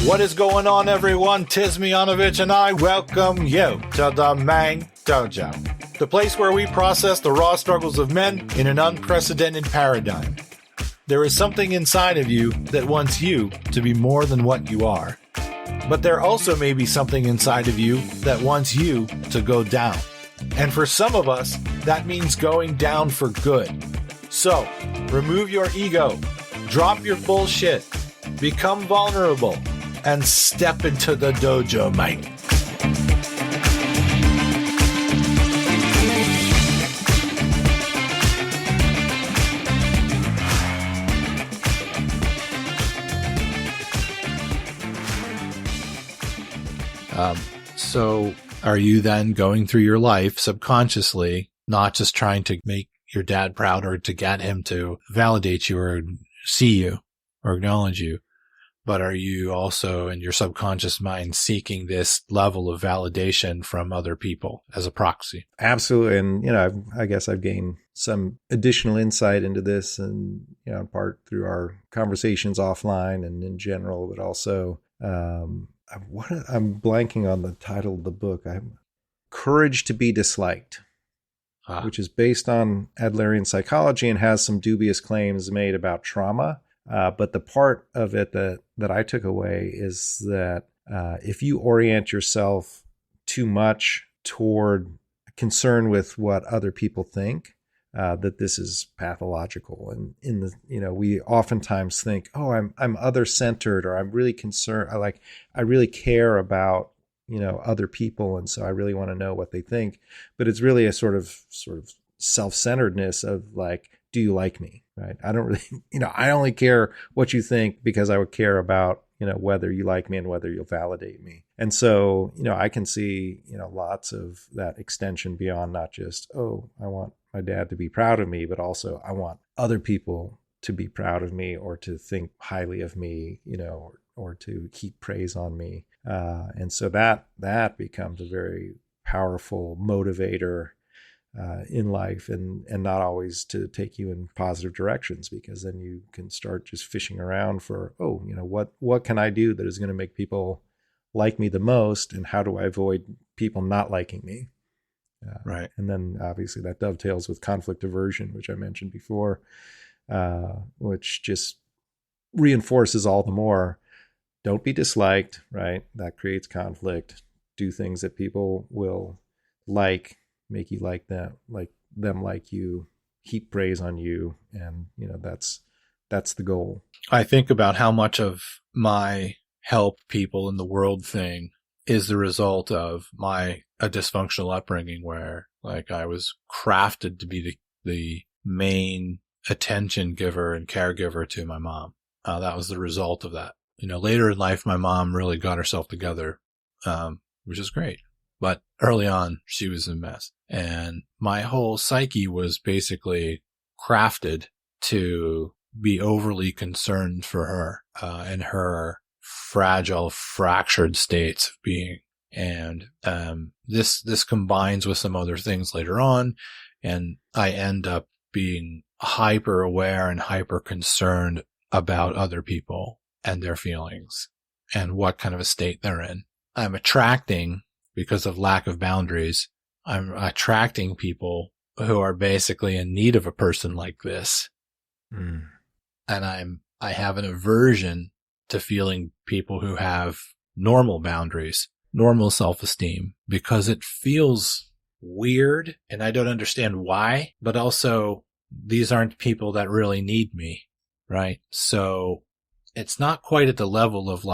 What is going on, everyone? Tis Miyaovich, and I welcome you to the main dojo, the place where we process the raw struggles of men in an unprecedented paradigm. There is something inside of you that wants you to be more than what you are. But there also may be something inside of you that wants you to go down. And for some of us, that means going down for good. So, remove your ego, drop your bullshit, become vulnerable, and step into the dojo, mate. So are you then going through your life subconsciously, not just trying to make your dad proud or to get him to validate you or see you or acknowledge you, but are you also in your subconscious mind seeking this level of validation from other people as a proxy? Absolutely. And, I guess I've gained some additional insight into this and, in part through our conversations offline and in general, but also, I'm blanking on the title of the book. Courage to be Disliked, which is based on Adlerian psychology and has some dubious claims made about trauma. But the part of it that I took away is that if you orient yourself too much toward concern with what other people think, that this is pathological. And we oftentimes think, oh, I'm other centered, or I'm really concerned. I really care about, other people. And so I really want to know what they think, but it's really a sort of self-centeredness of like, do you like me? Right. I don't really, I only care what you think because I would care about, whether you like me and whether you'll validate me. And so, I can see, lots of that extension beyond not just, oh, I want my dad to be proud of me, but also I want other people to be proud of me or to think highly of me, or to heap praise on me. And so that becomes a very powerful motivator in life, and not always to take you in positive directions, because then you can start just fishing around for, what can I do that is going to make people like me the most, and how do I avoid people not liking me? Right. And then obviously that dovetails with conflict aversion, which I mentioned before, which just reinforces all the more, don't be disliked, right? That creates conflict. Do things that people will like, make you like them like you, heap praise on you. And, that's the goal. I think about how much of my help people in the world thing is the result of a dysfunctional upbringing where I was crafted to be the main attention giver and caregiver to my mom. That was the result of that. Later in life, my mom really got herself together, which is great. But early on, she was a mess. And my whole psyche was basically crafted to be overly concerned for her and her fragile, fractured states of being. And this combines with some other things later on, and I end up being hyper aware and hyper concerned about other people and their feelings and what kind of a state they're in. I'm attracting, because of lack of boundaries, I'm attracting people who are basically in need of a person like this. And I have an aversion to feeling people who have normal boundaries, normal self-esteem, because it feels weird and I don't understand why, but also these aren't people that really need me, right? So it's not quite at the level of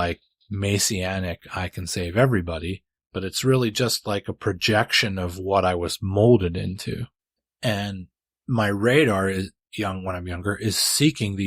messianic, I can save everybody, but it's really just like a projection of what I was molded into. And my radar is when I'm younger is seeking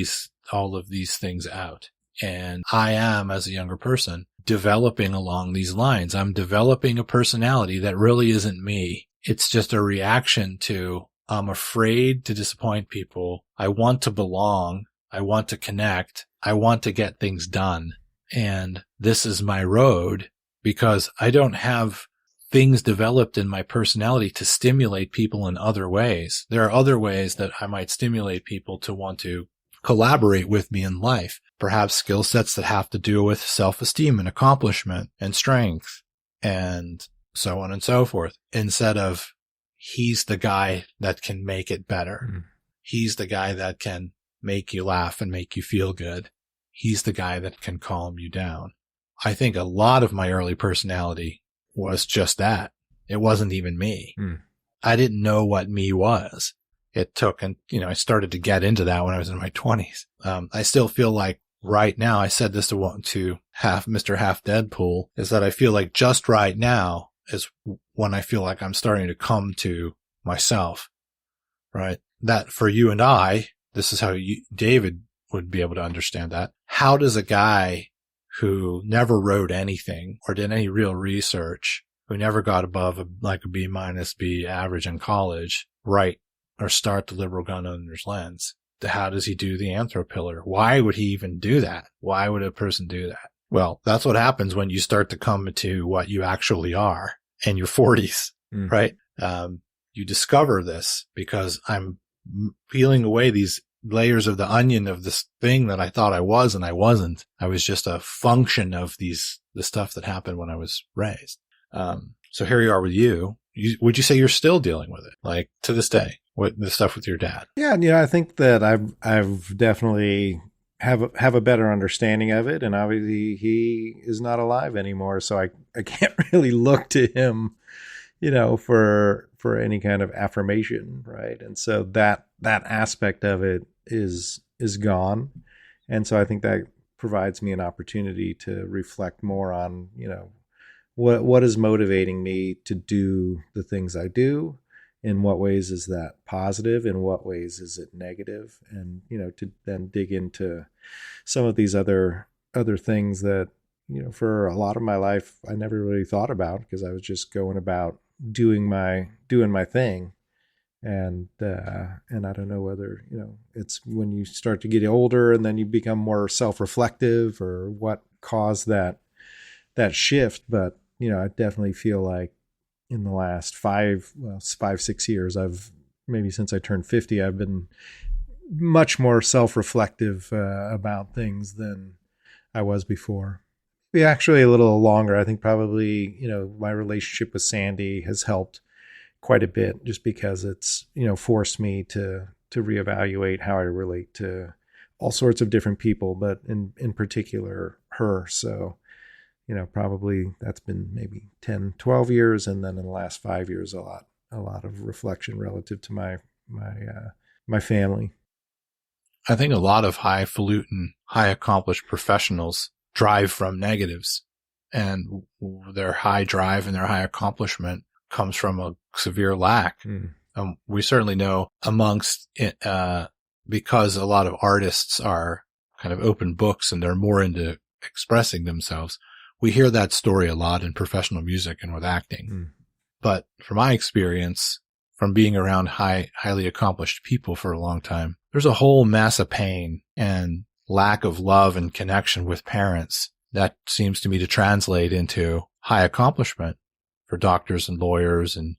all of these things out. And I am, as a younger person, developing along these lines. I'm developing a personality that really isn't me. It's just a reaction to, I'm afraid to disappoint people. I want to belong. I want to connect. I want to get things done. And this is my road, because I don't have things developed in my personality to stimulate people in other ways. There are other ways that I might stimulate people to want to collaborate with me in life. Perhaps skill sets that have to do with self-esteem and accomplishment and strength and so on and so forth, instead of he's the guy that can make it better. Mm. He's the guy that can make you laugh and make you feel good. He's the guy that can calm you down. I think a lot of my early personality was just that. It wasn't even me. Mm. I didn't know what me was. It took, and I started to get into that when I was in my 20s. I still feel like right now, I said this to Mr. Half Deadpool, is that I feel like just right now is when I feel like I'm starting to come to myself, right? That for you and I, this is how David would be able to understand that. How does a guy who never wrote anything or did any real research, who never got above a B minus B average in college, write or start the liberal gun owner's lens? How does he do the anthropillar? Why would he even do that? Why would a person do that? Well, that's what happens when you start to come to what you actually are in your 40s, right? You discover this because I'm peeling away these layers of the onion of this thing that I thought I was and I wasn't. I was just a function of the stuff that happened when I was raised. So here you are with you. Would you say you're still dealing with it, like to this day, with the stuff with your dad? Yeah, I think that I've definitely have a better understanding of it, and obviously he is not alive anymore, so I can't really look to him, for any kind of affirmation, right? And so that aspect of it is gone, and so I think that provides me an opportunity to reflect more on, what is motivating me to do the things I do. In what ways is that positive? In what ways is it negative? And, to then dig into some of these other things that, for a lot of my life, I never really thought about because I was just going about doing my thing. And I don't know whether, it's when you start to get older and then you become more self-reflective or what caused that shift. But, I definitely feel like in the last 5-6 years, maybe since I turned 50, I've been much more self-reflective about things than I was before. Maybe actually a little longer. I think probably, my relationship with Sandy has helped quite a bit just because it's, forced me to reevaluate how I relate to all sorts of different people, but in particular her. So, probably that's been maybe 10, 12 years. And then in the last 5 years, a lot of reflection relative to my family. I think a lot of highfalutin, high accomplished professionals drive from negatives, and their high drive and their high accomplishment comes from a severe lack. We certainly know amongst it, because a lot of artists are kind of open books and they're more into expressing themselves. We hear that story a lot in professional music and with acting. But from my experience, from being around highly accomplished people for a long time, there's a whole mass of pain and lack of love and connection with parents that seems to me to translate into high accomplishment for doctors and lawyers and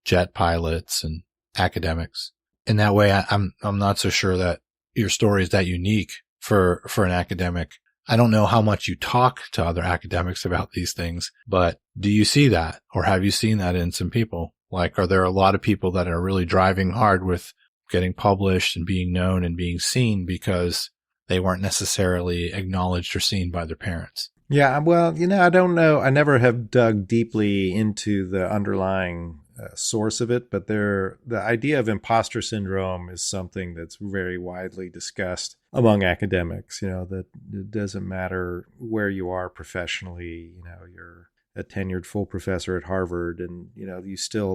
jet pilots and academics. In that way, I'm not so sure that your story is that unique for an academic. I don't know how much you talk to other academics about these things, but do you see that, or have you seen that in some people? Like, are there a lot of people that are really driving hard with getting published and being known and being seen because they weren't necessarily acknowledged or seen by their parents? Yeah, well, I don't know. I never have dug deeply into the underlying source of it, but the idea of imposter syndrome is something that's very widely discussed among academics, that it doesn't matter where you are professionally, you're a tenured full professor at Harvard and,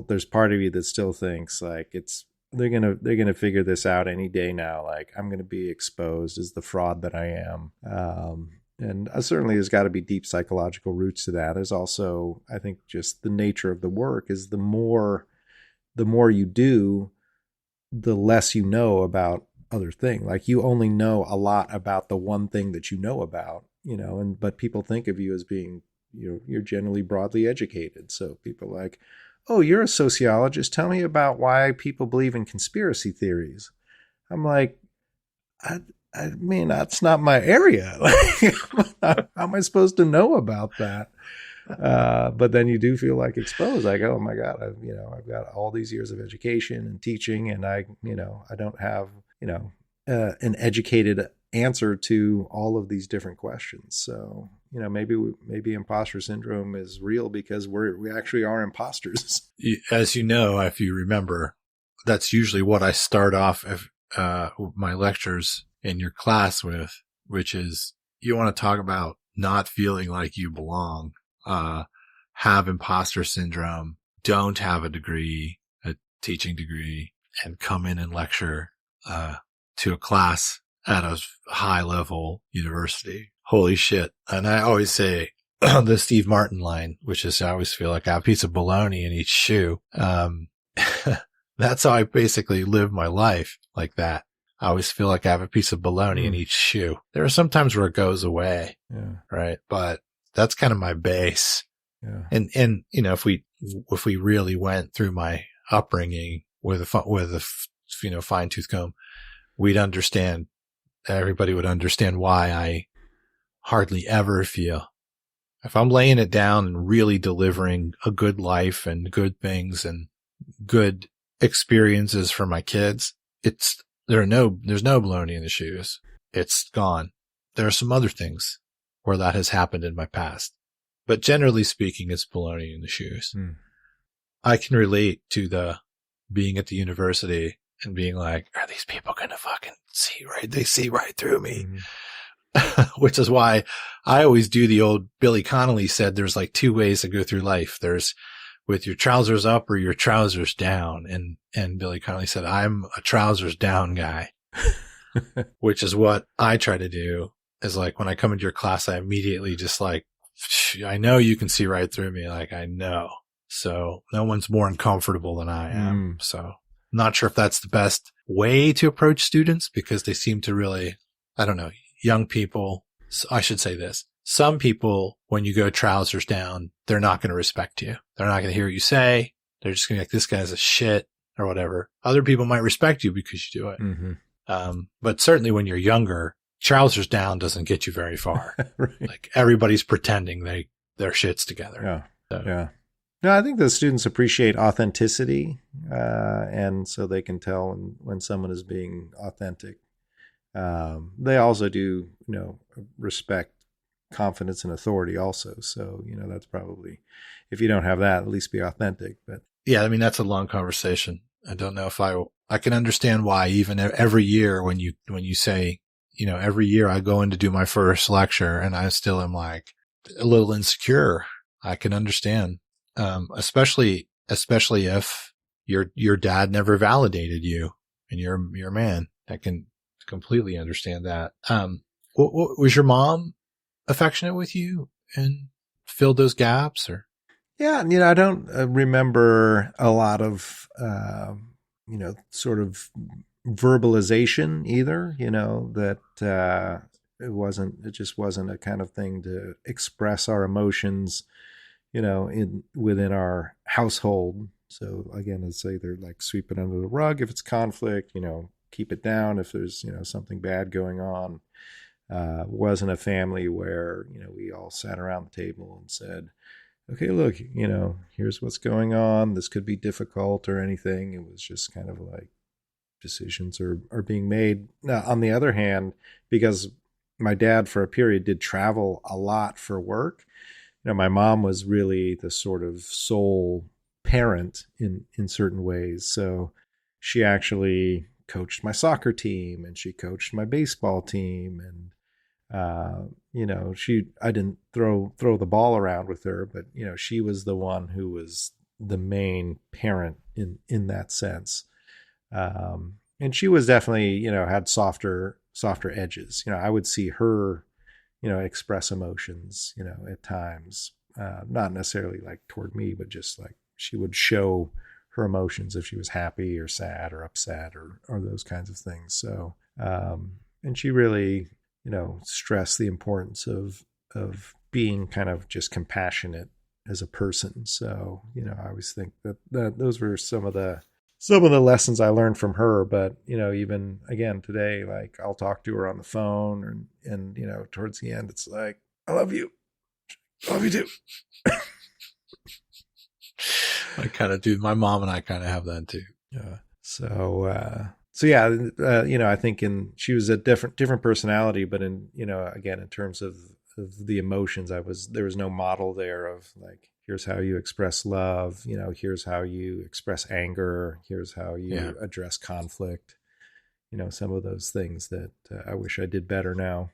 there's part of you that still thinks like they're going to figure this out any day now. Like I'm going to be exposed as the fraud that I am. And certainly there's got to be deep psychological roots to that. There's also, I think, just the nature of the work is the more you do, the less you know about other things. Like you only know a lot about the one thing that you know about, but people think of you as being, you're generally broadly educated. So people are like, oh, you're a sociologist. Tell me about why people believe in conspiracy theories. I'm like, I mean, that's not my area. How am I supposed to know about that? But then you do feel like exposed. Like, oh my God, I've got all these years of education and teaching, and I don't have, an educated answer to all of these different questions. So, maybe imposter syndrome is real because we actually are imposters. As you know, if you remember, that's usually what I start off my lectures in your class with, which is you want to talk about not feeling like you belong, have imposter syndrome, don't have a teaching degree, and come in and lecture to a class at a high level university. Holy shit. And I always say the Steve Martin line, which is I always feel like I have a piece of bologna in each shoe. That's how I basically live my life, like that. I always feel like I have a piece of bologna in each shoe. There are some times where it goes away, right? But that's kind of my base. Yeah. And if we really went through my upbringing with a fine tooth comb, everybody would understand why I hardly ever feel, if I'm laying it down and really delivering a good life and good things and good experiences for my kids, there's no bologna in the shoes. It's gone. There are some other things where that has happened in my past, but generally speaking, it's bologna in the shoes. I can relate to the being at the university and being like, are these people going to fucking see right? They see right through me. Which is why I always do the old Billy Connolly said, there's like two ways to go through life. There's with your trousers up or your trousers down. And Billy Connolly said, I'm a trousers down guy, which is what I try to do, is like when I come into your class, I immediately just like, I know you can see right through me. Like I know. So no one's more uncomfortable than I am. So I'm not sure if that's the best way to approach students because they seem to really, I don't know, young people. I should say this. Some people, when you go trousers down, they're not going to respect you. They're not going to hear what you say. They're just going to be like, this guy's a shit or whatever. Other people might respect you because you do it. But certainly when you're younger, trousers down doesn't get you very far. Right. Like everybody's pretending their shit's together. Yeah. So. Yeah. No, I think the students appreciate authenticity. And so they can tell when someone is being authentic. They also do, respect confidence and authority also. So, that's probably, if you don't have that, at least be authentic. But yeah, I mean, that's a long conversation. I don't know if I can understand why even every year when you say, every year I go in to do my first lecture and I still am like a little insecure. I can understand. Especially if your dad never validated you and you're a man. I can completely understand that. Was your mom affectionate with you and filled those gaps or? Yeah. I don't remember a lot of, sort of verbalization either, that, it just wasn't a kind of thing to express our emotions, within our household. So again, let's say they're like sweep it under the rug if it's conflict, keep it down if there's, something bad going on. Wasn't a family where, we all sat around the table and said, okay, look, here's what's going on. This could be difficult or anything. It was just kind of like decisions are being made. Now, on the other hand, because my dad for a period did travel a lot for work, my mom was really the sort of sole parent in certain ways. So she actually coached my soccer team and she coached my baseball team. And, I didn't throw the ball around with her, but, she was the one who was the main parent in that sense. And she was definitely, had softer edges. I would see her, express emotions, at times, not necessarily like toward me, but just like she would show her emotions if she was happy or sad or upset or those kinds of things. So, and she really, stressed the importance of being kind of just compassionate as a person. So, I always think that those were some of the some of the lessons I learned from her. But, even again today, like I'll talk to her on the phone and, towards the end, it's like, I love you. I love you too. I kind of do. My mom and I kind of have that too. Yeah. So yeah, I think she was a different personality, but again, in terms of the emotions, there was no model there of like, here's how you express love, here's how you express anger, here's how you address conflict, some of those things that I wish I did better now.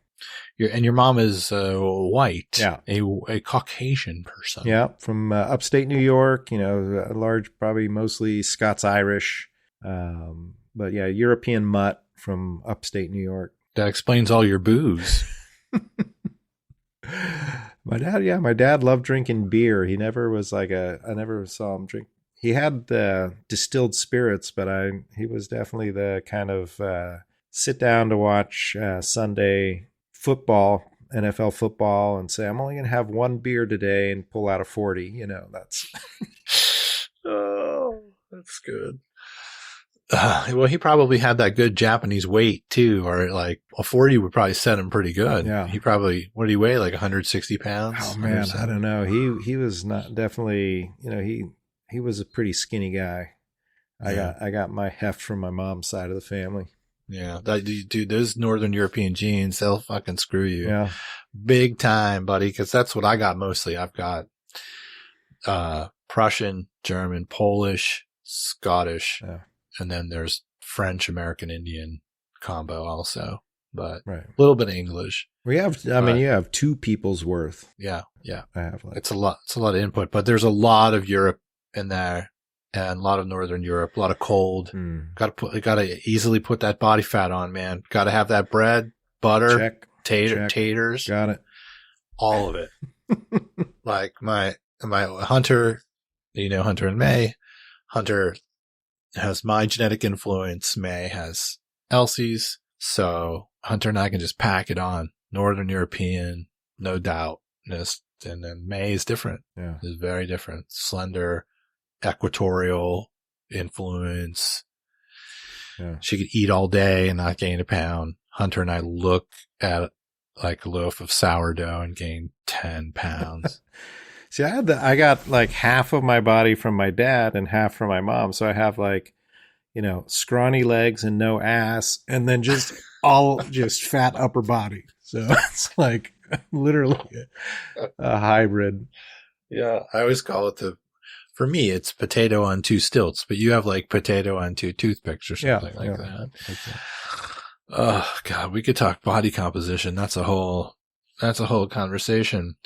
Your mom is white, yeah, a Caucasian person. Yeah, from upstate New York, a large, probably mostly Scots-Irish, but yeah, European mutt from upstate New York. That explains all your booze. My dad loved drinking beer. He never was I never saw him drink. He had distilled spirits, but he was definitely the kind of sit down to watch Sunday football, NFL football, and say, I'm only going to have one beer today and pull out a 40. That's. Oh, that's good. Well, he probably had that good Japanese weight too, or like a 40 would probably set him pretty good. Yeah. He probably, what did he weigh? Like 160 pounds? Oh man, I don't know. He was not definitely, he was a pretty skinny guy. I got my heft from my mom's side of the family. Yeah. Dude, those Northern European genes, they'll fucking screw you. Yeah. Big time, buddy. Cause that's what I got mostly. I've got, Prussian, German, Polish, Scottish. Yeah. And then there's French, American, Indian combo also, but right. A little bit of English. You have two people's worth. Yeah. Yeah. I have it's a lot of input, but there's a lot of Europe in there and a lot of Northern Europe, a lot of cold. Got to easily put that body fat on, man. Got to have that bread, butter, check. taters. Got it. All of it. Like my Hunter, Hunter and May. Hunter has my genetic influence. May has Elsie's. So Hunter and I can just pack it on. Northern European, no doubt. And then May is different. Yeah. It's very different. Slender, equatorial influence. Yeah. She could eat all day and not gain a pound. Hunter and I look at like a loaf of sourdough and gain 10 pounds. See, I got like half of my body from my dad and half from my mom. So I have like, scrawny legs and no ass, and then just just fat upper body. So it's like literally a hybrid. Yeah. I always call it for me, it's potato on two stilts, but you have like potato on two toothpicks or something like that. Okay. Oh God, we could talk body composition. That's a whole conversation.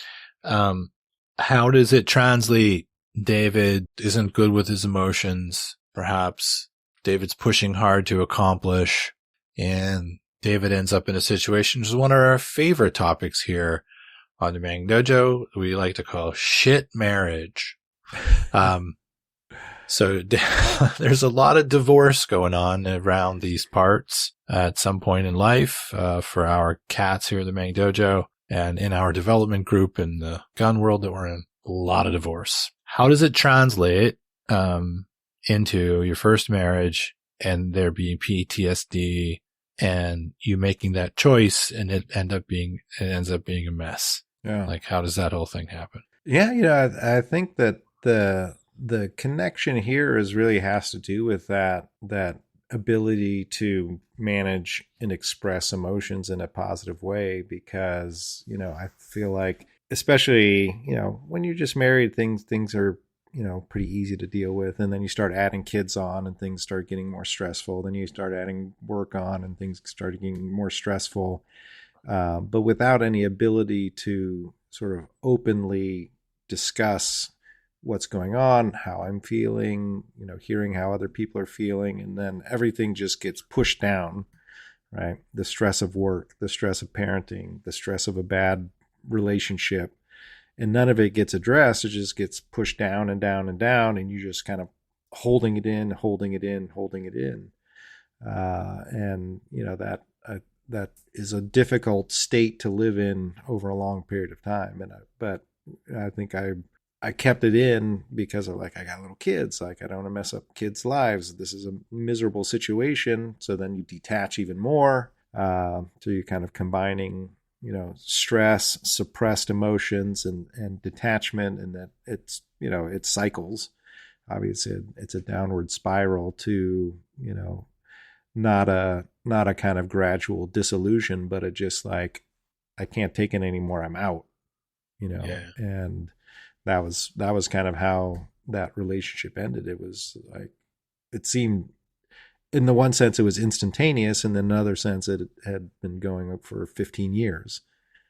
How does it translate? David isn't good with his emotions. Perhaps David's pushing hard to accomplish, and David ends up in a situation, which is one of our favorite topics here on the Mang Dojo. We like to call shit marriage. So there's a lot of divorce going on around these parts at some point in life, for our cats here at the Mang Dojo. And in our development group in the gun world that we're in, a lot of divorce. How does it translate into your first marriage and there being PTSD and you making that choice and it ends up being a mess? Yeah. Like, how does that whole thing happen? Yeah, I think that the connection here really has to do with that ability to manage and express emotions in a positive way, because I feel like, especially when you're just married, things are pretty easy to deal with, and then you start adding kids on and things start getting more stressful, then you start adding work on and things start getting more stressful, but without any ability to sort of openly discuss what's going on, how I'm feeling, hearing how other people are feeling, and then everything just gets pushed down, right? The stress of work, the stress of parenting, the stress of a bad relationship, and none of it gets addressed. It just gets pushed down and down and down, and you just kind of holding it in. And that is a difficult state to live in over a long period of time. But I think I kept it in because of like, I got little kids. Like, I don't want to mess up kids' lives. This is a miserable situation. So then you detach even more. So you're kind of combining, stress, suppressed emotions, and detachment, and that it's, it cycles. Obviously, it's a downward spiral to, not a kind of gradual disillusion, but a just like, I can't take it anymore. I'm out, Yeah. and that was kind of how that relationship ended. It was like, it seemed, in the one sense it was instantaneous, and in another sense it had been going up for 15 years.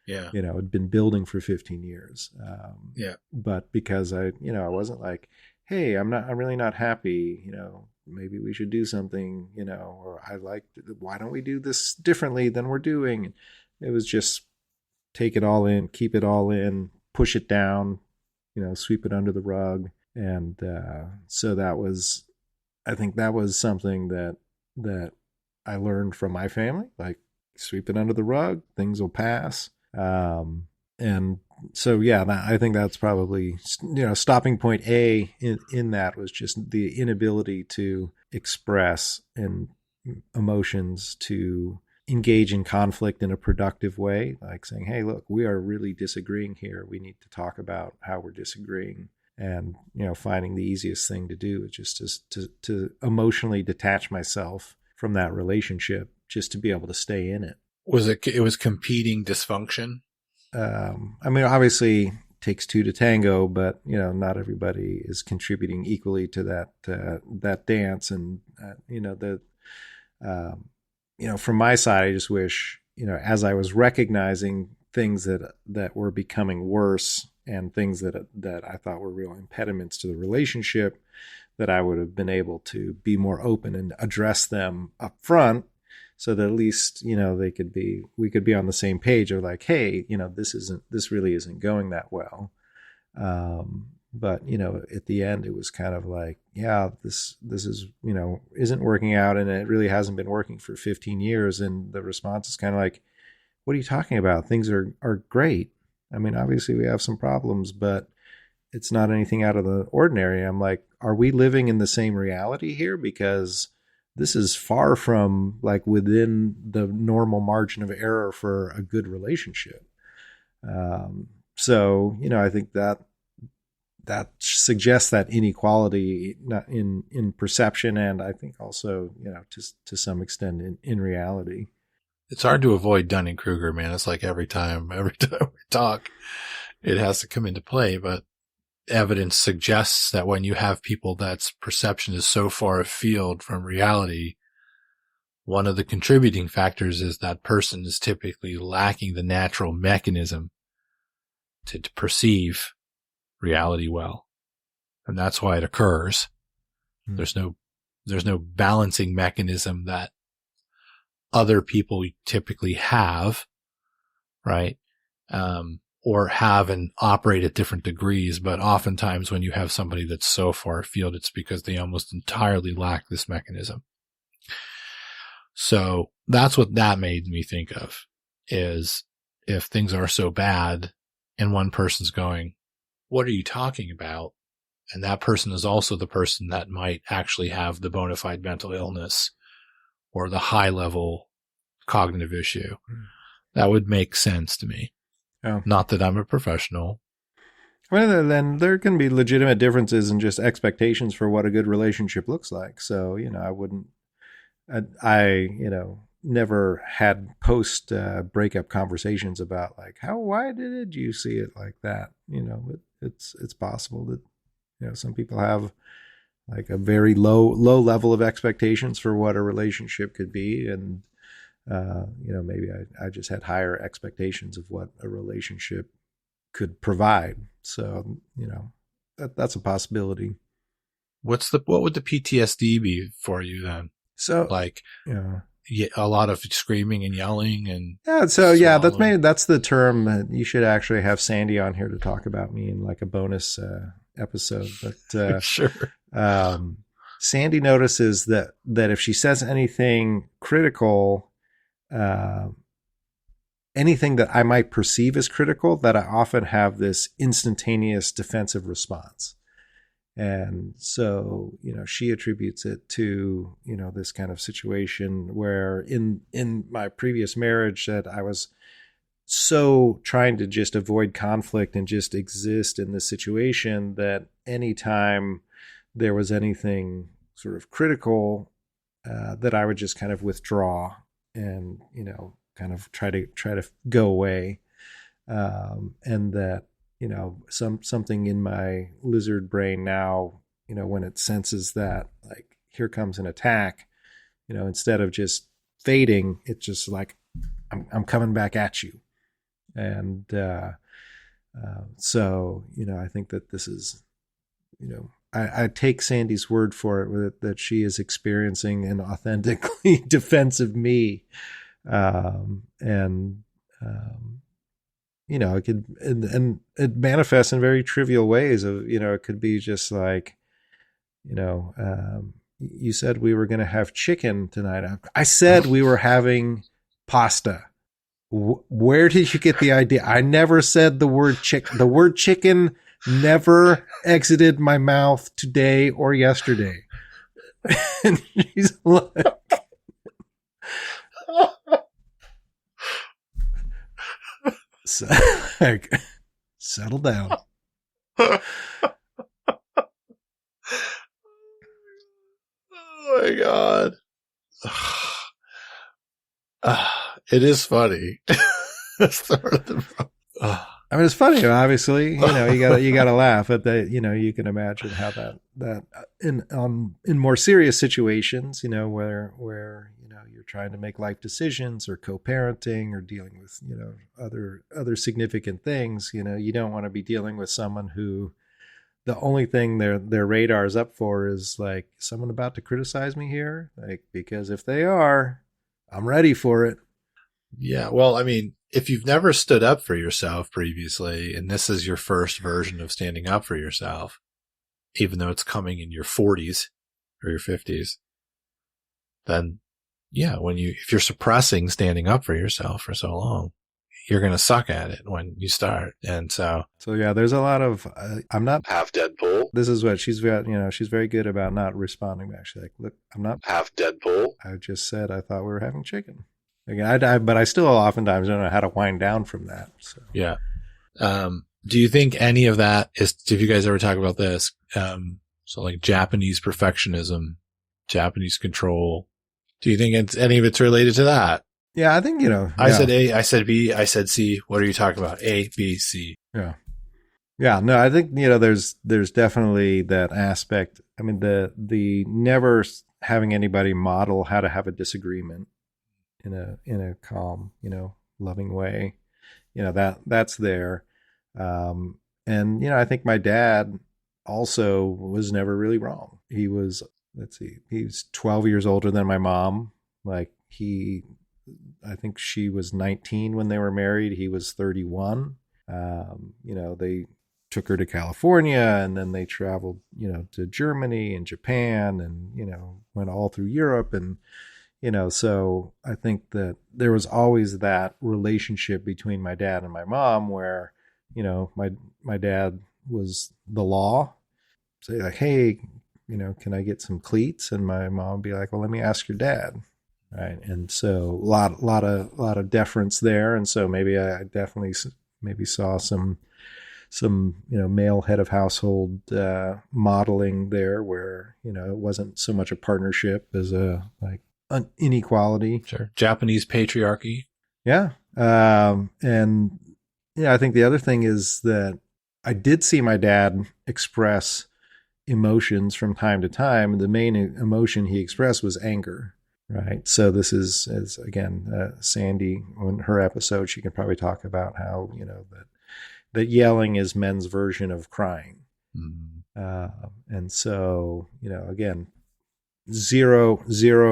Yeah. It had been building for 15 years. Yeah. But because I wasn't like, hey, I'm really not happy, maybe we should do something, or why don't we do this differently than we're doing? It was just take it all in, keep it all in, push it down, sweep it under the rug. And so I think that was something that I learned from my family, like sweep it under the rug, things will pass. And so, yeah, I think that's probably, stopping point A in that was just the inability to express and emotions, to engage in conflict in a productive way, like saying, hey, look, we are really disagreeing here. We need to talk about how we're disagreeing. And, finding the easiest thing to do is just to emotionally detach myself from that relationship, just to be able to stay in it. It was competing dysfunction? I mean, obviously it takes two to tango, but not everybody is contributing equally to that dance. And from my side, I just wish, as I was recognizing things that were becoming worse, and things that I thought were real impediments to the relationship, that I would have been able to be more open and address them up front, so that at least, we could be on the same page of like, hey, this really isn't going that well. But at the end, it was kind of like, yeah, this is, isn't working out, and it really hasn't been working for 15 years. And the response is kind of like, what are you talking about? Things are great. I mean, obviously we have some problems, but it's not anything out of the ordinary. I'm like, are we living in the same reality here? Because this is far from like within the normal margin of error for a good relationship. So, I think that suggests that inequality, not in perception, and I think also, to some extent in reality. It's hard to avoid Dunning-Kruger, man. It's like every time we talk, it has to come into play. But evidence suggests that when you have people that's perception is so far afield from reality, one of the contributing factors is that person is typically lacking the natural mechanism to perceive reality well. And that's why it occurs. Mm-hmm. There's no balancing mechanism that other people typically have, right? Or have and operate at different degrees. But oftentimes when you have somebody that's so far afield, it's because they almost entirely lack this mechanism. So that's what that made me think of, is if things are so bad and one person's going, what are you talking about? And that person is also the person that might actually have the bona fide mental illness or the high level cognitive issue. That would make sense to me. Oh. Not that I'm a professional. Well, then there can be legitimate differences in just expectations for what a good relationship looks like. So, I wouldn't, I never had post breakup conversations about like, why did you see it like that? It's possible that, some people have like a very low level of expectations for what a relationship could be. And, maybe I just had higher expectations of what a relationship could provide. So, that's a possibility. What would the PTSD be for you then? So, like, yeah, a lot of screaming and yelling and yeah. So yeah, that's the term. You should actually have Sandy on here to talk about me in like a bonus episode. But sure. Sandy notices that if she says anything critical, anything that I might perceive as critical, that I often have this instantaneous defensive response. And so, she attributes it to, this kind of situation where in my previous marriage that I was so trying to just avoid conflict and just exist in this situation that anytime there was anything sort of critical, that I would just kind of withdraw and, kind of try to go away. And that, something in my lizard brain now, when it senses that, like, here comes an attack, instead of just fading, it's just like, I'm coming back at you. And so, I think that this is, I take Sandy's word for it, that she is experiencing an authentically defensive me. It could, and it manifests in very trivial ways of, it could be just like, you said we were going to have chicken tonight. I said we were having pasta. Where did you get the idea? I never said the word chicken. The word chicken never exited my mouth today or yesterday. And she's like, so, like, settle down. Oh my God. It is funny. That's the part of the problem. I mean, it's funny, obviously, you gotta laugh at that. You can imagine how that in more serious situations, where you're trying to make life decisions or co-parenting or dealing with, other significant things, you don't want to be dealing with someone who the only thing their radar is up for is like, someone about to criticize me here? Like, because if they are, I'm ready for it. Yeah. Well, I mean, if you've never stood up for yourself previously, and this is your first version of standing up for yourself, even though it's coming in your 40s or your 50s, then yeah, if you're suppressing standing up for yourself for so long, you're going to suck at it when you start. And so yeah, there's a lot of, I'm not half Deadpool. This is what she's got, she's very good about not responding back. She's like, look, I'm not half Deadpool. I just said, I thought we were having chicken. Again, but I still oftentimes don't know how to wind down from that. So yeah. Do you think any of that is, if you guys ever talk about this, so like Japanese perfectionism, Japanese control, do you think any of it's related to that? Yeah, I think, I said A, I said B, I said C. What are you talking about? A, B, C. Yeah. Yeah, no, I think, there's definitely that aspect. I mean, the never having anybody model how to have a disagreement in a calm, loving way, that's there. And, I think my dad also was never really wrong. He was, he's 12 years older than my mom. Like, I think she was 19 when they were married. He was 31. They took her to California, and then they traveled, to Germany and Japan, and, went all through Europe. And, so I think that there was always that relationship between my dad and my mom where, my dad was the law. Say like, hey, can I get some cleats? And my mom would be like, well, let me ask your dad. Right. And so a lot of deference there. And so maybe I definitely saw some male head of household modeling there where, it wasn't so much a partnership as a an inequality. Sure. Japanese patriarchy. Yeah. And I think the other thing is that I did see my dad express emotions from time to time. The main emotion he expressed was anger. Right. So this is again, Sandy, on her episode, she can probably talk about how, that yelling is men's version of crying. Mm-hmm. And so, again, zero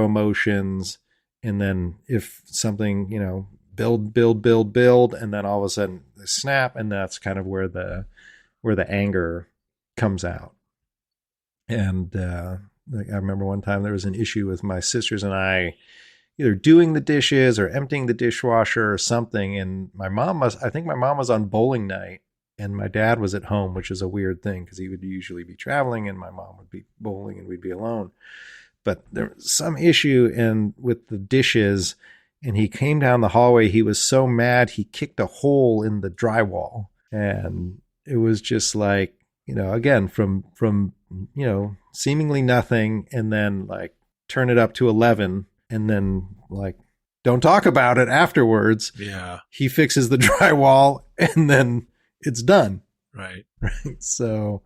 emotions. And then if something, build, and then all of a sudden snap. And that's kind of where the anger comes out. And, I remember one time there was an issue with my sisters and I either doing the dishes or emptying the dishwasher or something. And I think my mom was on bowling night and my dad was at home, which is a weird thing because he would usually be traveling and my mom would be bowling and we'd be alone. But there was some issue with the dishes, and he came down the hallway. He was so mad, he kicked a hole in the drywall. And it was just like, again, from seemingly nothing, and then like turn it up to 11, and then like don't talk about it afterwards. Yeah. He fixes the drywall and then it's done. Right. Right. So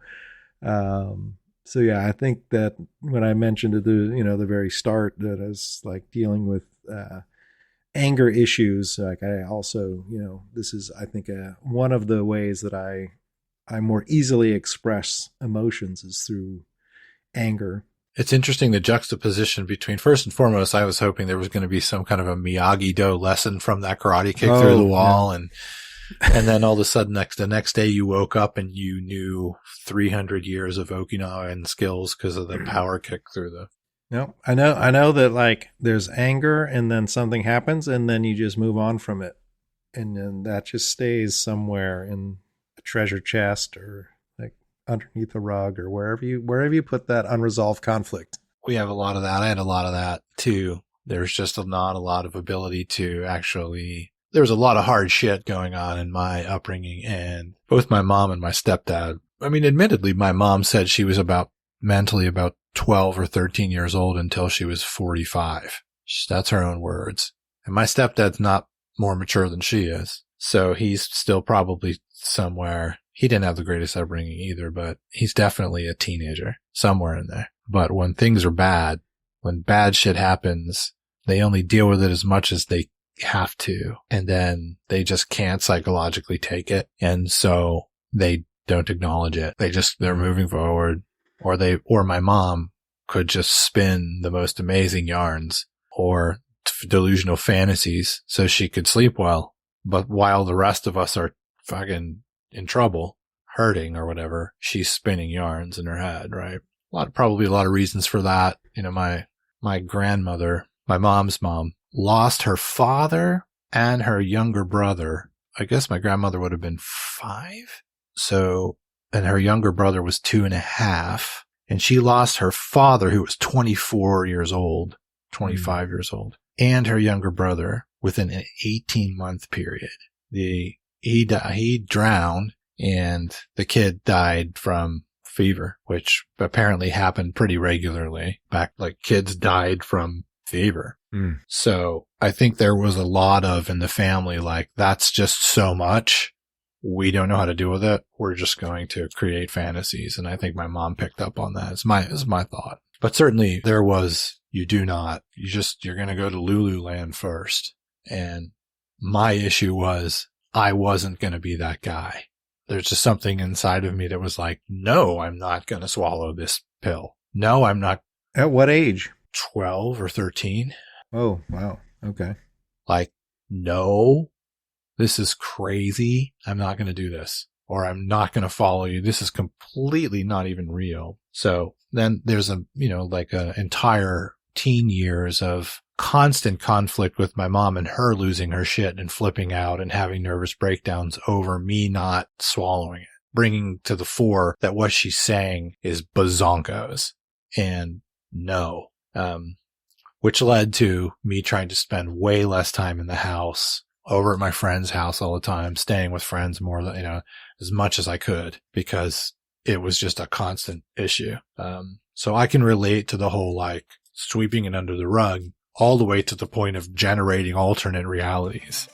yeah, I think that when I mentioned at the very start that I was like dealing with anger issues, like I also, this is, I think, one of the ways that I more easily express emotions is through anger. It's interesting the juxtaposition between, first and foremost, I was hoping there was going to be some kind of a Miyagi-Do lesson from that karate kick through the wall. Yeah. And then all of a sudden the next day you woke up and you knew 300 years of Okinawan skills because of the power kick through the. No, I know that like there's anger and then something happens and then you just move on from it. And then that just stays somewhere in a treasure chest or like underneath a rug or wherever you put that unresolved conflict. We have a lot of that. I had a lot of that too. There's just not a lot of ability to actually. There was a lot of hard shit going on in my upbringing, and both my mom and my stepdad. I mean, admittedly, my mom said she was mentally about 12 or 13 years old until she was 45. That's her own words. And my stepdad's not more mature than she is. So he's still probably somewhere. He didn't have the greatest upbringing either, but he's definitely a teenager somewhere in there. But when things are bad, when bad shit happens, they only deal with it as much as they have to. And then they just can't psychologically take it. And so they don't acknowledge it. They're moving forward. Or my mom could just spin the most amazing yarns or delusional fantasies so she could sleep well. But while the rest of us are fucking in trouble, hurting or whatever, she's spinning yarns in her head, right? Probably a lot of reasons for that. My grandmother, my mom's mom, lost her father and her younger brother. I guess my grandmother would have been 5. So, and her younger brother was 2.5. And she lost her father, who was 24 years old, 25 years old, and her younger brother within an 18-month period. He drowned and the kid died from fever, which apparently happened pretty regularly. Like kids died from fever. So I think there was a lot of in the family, like, that's just so much. We don't know how to deal with it. We're just going to create fantasies. And I think my mom picked up on that. It's my thought. But certainly there was, you're going to go to Lululand first. And my issue was I wasn't going to be that guy. There's just something inside of me that was like, no, I'm not going to swallow this pill. No, I'm not. At what age? 12 or 13. Oh, wow. Okay. Like, no, this is crazy. I'm not going to do this, or I'm not going to follow you. This is completely not even real. So then there's an entire teen years of constant conflict with my mom and her losing her shit and flipping out and having nervous breakdowns over me not swallowing it, bringing to the fore that what she's saying is bazonkos and no. Which led to me trying to spend way less time in the house, over at my friend's house all the time, staying with friends more than, as much as I could, because it was just a constant issue. So I can relate to the whole, like, sweeping it under the rug all the way to the point of generating alternate realities.